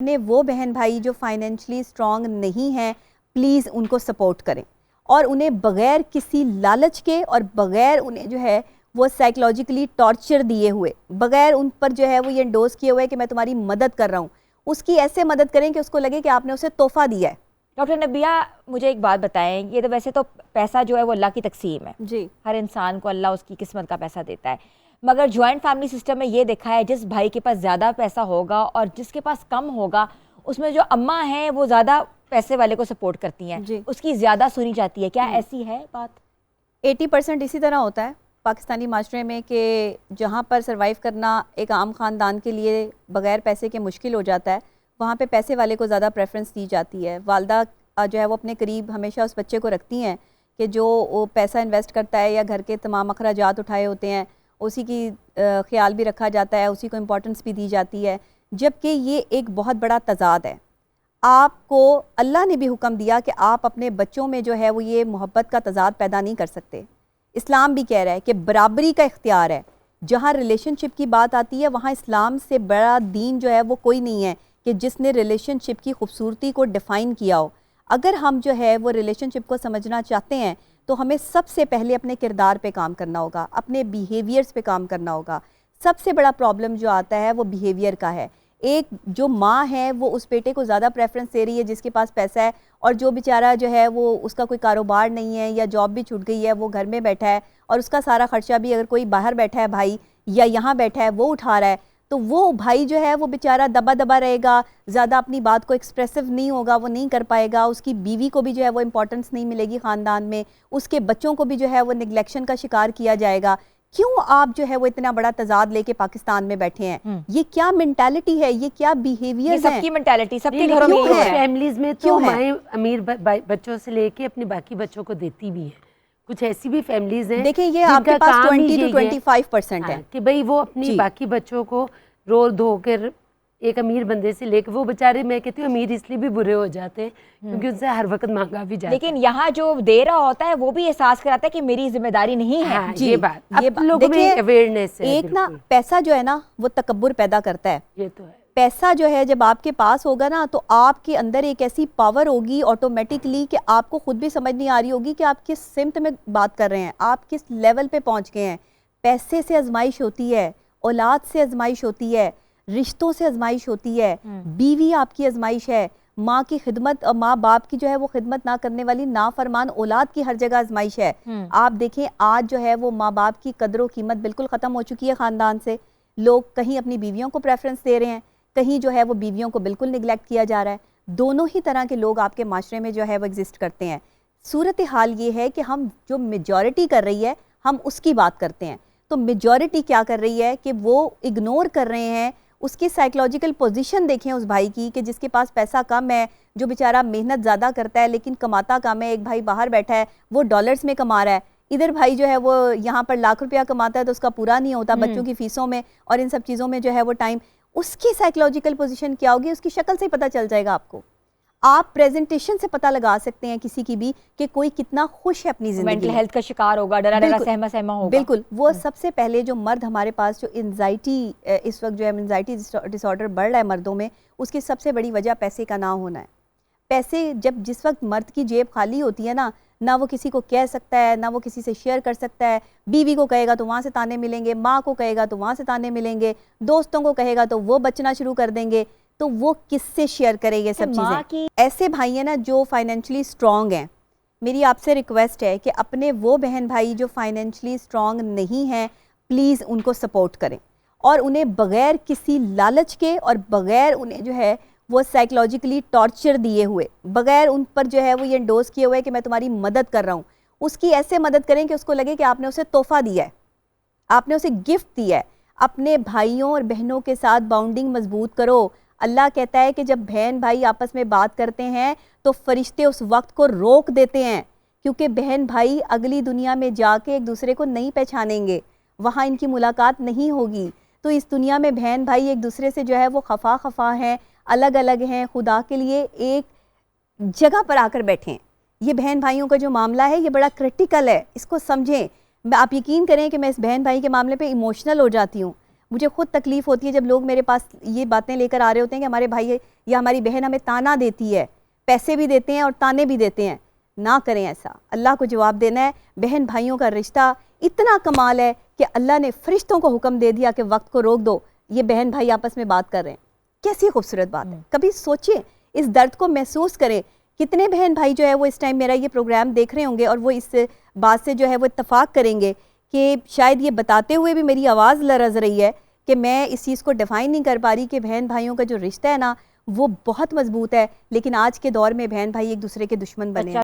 ने वो बहन भाई जो फाइनेंशियली स्ट्रांग नहीं हैं, प्लीज़ उनको सपोर्ट करें और उन्हें बग़ैर किसी लालच के और बग़ैर उन्हें जो है वो साइकोलॉजिकली टॉर्चर दिए हुए, बग़ैर उन पर जो है वो ये एंडोर्स किए हुए कि मैं तुम्हारी मदद कर रहा हूँ, उसकी ऐसे मदद करें कि उसको लगे कि आपने उसे तोहफा दिया है। डॉक्टर नबिया, मुझे एक बात बताएं, ये तो वैसे तो पैसा जो है वो अल्लाह की तकसीम है जी, हर इंसान को अल्लाह उसकी किस्मत का पैसा देता है, मगर जॉइंट फैमिली सिस्टम में ये देखा है जिस भाई के पास ज़्यादा पैसा होगा और जिसके पास कम होगा, उसमें जो अम्मा हैं वो ज़्यादा पैसे वाले को सपोर्ट करती हैं, उसकी ज़्यादा सुनी जाती है। क्या ऐसी है बात? 80% इसी तरह होता है पाकिस्तानी माशरे में कि जहाँ पर सर्वाइव करना एक आम ख़ानदान के लिए बग़ैर पैसे के मुश्किल हो जाता है, वहाँ पे पैसे वाले को ज़्यादा प्रेफरेंस दी जाती है। वालदा जो है वो अपने करीब हमेशा उस बच्चे को रखती हैं कि जो वो पैसा इन्वेस्ट करता है या घर के तमाम अखराजात उठाए होते हैं उसी की ख्याल भी रखा जाता है, उसी को इम्पोर्टेंस भी दी जाती है, जबकि ये एक बहुत बड़ा तज़ाद है। आपको अल्लाह ने भी हुक्म दिया कि आप अपने बच्चों में जो है वो ये मोहब्बत का तज़ाद पैदा नहीं कर सकते। इस्लाम भी कह रहा है कि बराबरी का इख्तियार है। जहाँ रिलेशनशिप की बात आती है वहाँ इस्लाम से बड़ा दीन जो है वो कोई नहीं है कि जिसने रिलेशनशिप की खूबसूरती को डिफ़ाइन किया हो। अगर हम जो है वो रिलेशनशिप को समझना चाहते हैं तो हमें सबसे पहले अपने किरदार पे काम करना होगा, अपने बिहेवियर्स पे काम करना होगा। सबसे बड़ा प्रॉब्लम जो आता है वो बिहेवियर का है। एक जो माँ है वो उस बेटे को ज़्यादा प्रेफरेंस दे रही है जिसके पास पैसा है, और जो बेचारा जो है वो उसका कोई कारोबार नहीं है या जॉब भी छूट गई है, वो घर में बैठा है और उसका सारा खर्चा भी अगर कोई बाहर बैठा है भाई या यहाँ बैठा है वो उठा रहा है, तो वो भाई जो है वो बेचारा दबा दबा रहेगा, ज़्यादा अपनी बात को एक्सप्रेसिव नहीं होगा, वो नहीं कर पाएगा। उसकी बीवी को भी जो है वो इम्पोर्टेंस नहीं मिलेगी ख़ानदान में, उसके बच्चों को भी जो है वो निगलेक्शन का शिकार किया जाएगा। क्यों आप जो है वो इतना बड़ा तजाद लेके पाकिस्तान में बैठे हैं? ये क्या मेंटालिटी है, ये क्या बिहेवियर है? सबकी मेंटालिटी सबके घरों में है। फैमिलीज में तो माएं अमीर बच्चों से लेके अपने बाकी बच्चों को देती भी हैं। कुछ ऐसी भी फैमिलीज हैं, देखिए ये आपके पास 20 to 25% है कि भाई वो अपनी बाकी बच्चों को रो धो कर एक अमीर बंदे से लेकर, वो बेचारे मैं कहती हूँ अमीर इसलिए भी बुरे हो जाते हैं क्योंकि उनसे हर वक्त मांगा भी जाता है। लेकिन यहाँ जो दे रहा होता है वो भी एहसास कराता है कि मेरी जिम्मेदारी नहीं है। हाँ, ये बात लोगों में अवेयरनेस है। एक ना पैसा जो है ना वो तकब्बुर पैदा करता है। ये तो है। पैसा जो है जब आपके पास होगा ना तो आपके अंदर एक ऐसी पावर होगी ऑटोमेटिकली कि आपको खुद भी समझ नहीं आ रही होगी कि आप किस सिमत में बात कर रहे हैं, आप किस लेवल पे पहुंच गए हैं। पैसे से आजमाइश होती है, औलाद से आजमाइश होती है, रिश्तों से आजमाइश होती है, बीवी आपकी आजमाइश है, माँ की खिदमत और माँ बाप की जो है वो खिदमत ना करने वाली नाफरमान औलाद की हर जगह आजमाइश है। आप देखें आज जो है वो माँ बाप की कदर व कीमत बिल्कुल ख़त्म हो चुकी है ख़ानदान से। लोग कहीं अपनी बीवियों को प्रेफरेंस दे रहे हैं, कहीं जो है वो बीवियों को बिल्कुल निगलेक्ट किया जा रहा है। दोनों ही तरह के लोग आपके माशरे में जो है वो एग्जिस्ट करते हैं। सूरत हाल ये है कि हम जो मेजॉरिटी कर रही है हम उसकी बात करते हैं, तो मेजॉरिटी क्या कर रही है कि वो इग्नोर कर रहे हैं उसकी साइकोलॉजिकल पोजीशन। देखें उस भाई की कि जिसके पास पैसा कम है, जो बेचारा मेहनत ज़्यादा करता है लेकिन कमाता कम है। एक भाई बाहर बैठा है वो डॉलर्स में कमा रहा है, इधर भाई जो है वो यहाँ पर लाख रुपया कमाता है तो उसका पूरा नहीं होता बच्चों की फीसों में और इन सब चीज़ों में जो है वो टाइम। उसकी साइकोलॉजिकल पोजीशन क्या होगी उसकी शक्ल से ही पता चल जाएगा आपको। आप प्रेजेंटेशन से पता लगा सकते हैं किसी की भी कि कोई कितना खुश है अपनी जिंदगी, मेंटल हेल्थ का शिकार होगा, डरा डरा सहमा सहमा होगा। बिल्कुल। वो सबसे पहले जो मर्द हमारे पास जो एंजाइटी इस वक्त जो है एंजाइटी डिसऑर्डर बढ़ रहा है मर्दों में, उसकी सबसे बड़ी वजह पैसे का ना होना है। पैसे जब जिस वक्त मर्द की जेब खाली होती है ना वो किसी को कह सकता है, ना वो किसी से शेयर कर सकता है। बीवी को कहेगा तो वहाँ से ताने मिलेंगे, माँ को कहेगा तो वहाँ से ताने मिलेंगे, दोस्तों को कहेगा तो वो बचना शुरू कर देंगे, तो वो किससे शेयर करेंगे सब चीज़ें। ऐसे भाई हैं ना जो फाइनेंशियली स्ट्रांग हैं, मेरी आपसे रिक्वेस्ट है कि अपने वो बहन भाई जो फाइनेंशियली स्ट्रांग नहीं हैं प्लीज़ उनको सपोर्ट करें और उन्हें बग़ैर किसी लालच के और बग़ैर उन्हें जो है वो साइकोलॉजिकली टॉर्चर दिए हुए, बग़ैर उन पर जो है वो ये एंडोर्स किए हुए कि मैं तुम्हारी मदद कर रहा हूँ, उसकी ऐसे मदद करें कि उसको लगे कि आपने उसे तोहफा दिया है, आपने उसे गिफ्ट दिया है। अपने भाइयों और बहनों के साथ बाउंडिंग मजबूत करो। अल्लाह कहता है कि जब बहन भाई आपस में बात करते हैं तो फरिश्ते उस वक्त को रोक देते हैं, क्योंकि बहन भाई अगली दुनिया में जाके एक दूसरे को नहीं पहचानेंगे, वहाँ इनकी मुलाकात नहीं होगी। तो इस दुनिया में बहन भाई एक दूसरे से जो है वो खफा हैं, अलग अलग हैं, खुदा के लिए एक जगह पर आकर बैठें। ये बहन भाइयों का जो मामला है ये बड़ा क्रिटिकल है, इसको समझें। आप यकीन करें कि मैं इस बहन भाई के मामले पे इमोशनल हो जाती हूँ। मुझे खुद तकलीफ़ होती है जब लोग मेरे पास ये बातें लेकर आ रहे होते हैं कि हमारे भाई या हमारी बहन हमें ताना देती है, पैसे भी देते हैं और ताने भी देते हैं। ना करें ऐसा, अल्लाह को जवाब देना है। बहन भाइयों का रिश्ता इतना कमाल है कि अल्लाह ने फरिश्तों को हुक्म दे दिया कि वक्त को रोक दो, ये बहन भाई आपस में बात कर रहे हैं। कैसी खूबसूरत बात है। कभी सोचें, इस दर्द को महसूस करें। कितने बहन भाई जो है वो इस टाइम मेरा ये प्रोग्राम देख रहे होंगे और वो इस बात से जो है वो इत्तफाक करेंगे कि शायद ये बताते हुए भी मेरी आवाज़ लरज़ रही है कि मैं इस चीज़ को डिफ़ाइन नहीं कर पा रही कि बहन भाइयों का जो रिश्ता है ना वो बहुत मजबूत है, लेकिन आज के दौर में बहन भाई एक दूसरे के दुश्मन बने हैं।